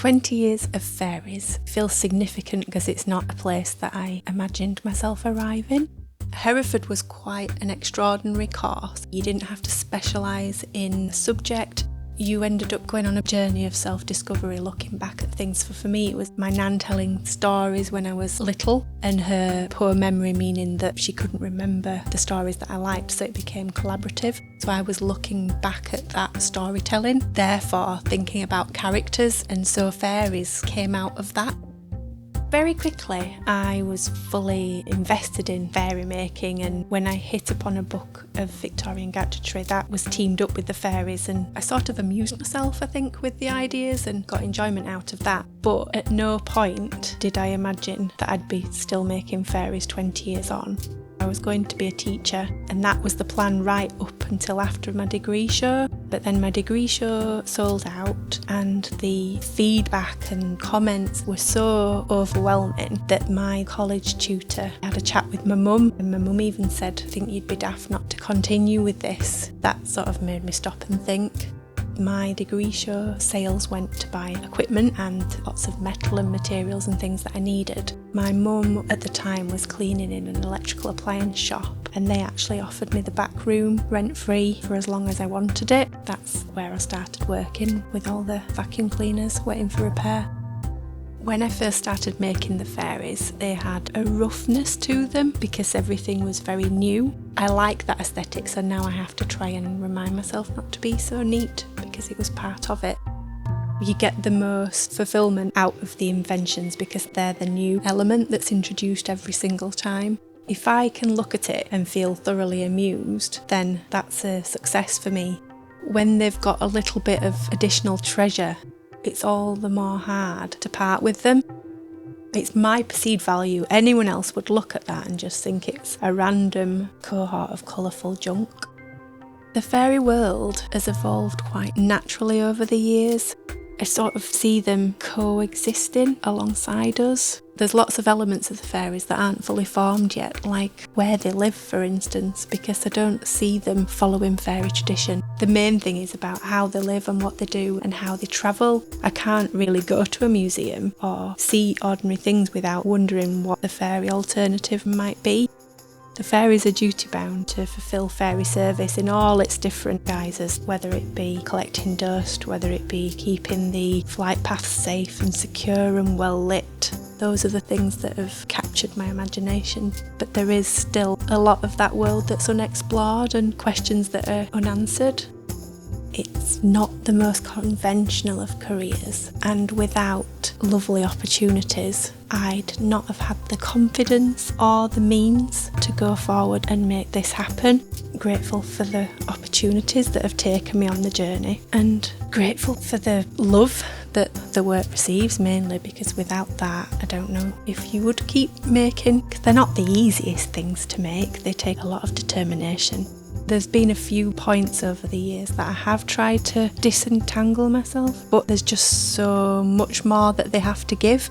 20 years of fairies feels significant because it's not a place that I imagined myself arriving. Hereford was quite an extraordinary course. You didn't have to specialise in a subject. You ended up going on a journey of self-discovery, looking back at things. For me, it was my nan telling stories when I was little, and her poor memory meaning that she couldn't remember the stories that I liked, so it became collaborative. So I was looking back at that storytelling, therefore thinking about characters, and so fairies came out of that. Very quickly, I was fully invested in fairy making, and when I hit upon a book of Victorian gadgetry that was teamed up with the fairies, and I sort of amused myself, I think, with the ideas and got enjoyment out of that. But at no point did I imagine that I'd be still making fairies 20 years on. I was going to be a teacher, and that was the plan right up until after my degree show. But then my degree show sold out, and the feedback and comments were so overwhelming that my college tutor had a chat with my mum, and my mum even said, "I think you'd be daft not to continue with this." That sort of made me stop and think. My degree show sales went to buy equipment and lots of metal and materials and things that I needed. My mum at the time was cleaning in an electrical appliance shop, and they actually offered me the back room rent-free for as long as I wanted it. That's where I started working with all the vacuum cleaners waiting for repair. When I first started making the fairies, they had a roughness to them because everything was very new. I like that aesthetic, so now I have to try and remind myself not to be so neat because it was part of it. You get the most fulfilment out of the inventions because they're the new element that's introduced every single time. If I can look at it and feel thoroughly amused, then that's a success for me. When they've got a little bit of additional treasure, it's all the more hard to part with them. It's my perceived value. Anyone else would look at that and just think it's a random cohort of colourful junk. The fairy world has evolved quite naturally over the years. I sort of see them coexisting alongside us. There's lots of elements of the fairies that aren't fully formed yet, like where they live, for instance, because I don't see them following fairy tradition. The main thing is about how they live and what they do and how they travel. I can't really go to a museum or see ordinary things without wondering what the fairy alternative might be. The fairies are duty-bound to fulfil fairy service in all its different guises, whether it be collecting dust, whether it be keeping the flight paths safe and secure and well lit. Those are the things that have captured my imagination. But there is still a lot of that world that's unexplored and questions that are unanswered. It's not the most conventional of careers, and without lovely opportunities, I'd not have had the confidence or the means to go forward and make this happen. Grateful for the opportunities that have taken me on the journey, and grateful for the love that the work receives, mainly because without that, I don't know if you would keep making, because they're not the easiest things to make. They take a lot of determination. There's been a few points over the years that I have tried to disentangle myself, but there's just so much more that they have to give.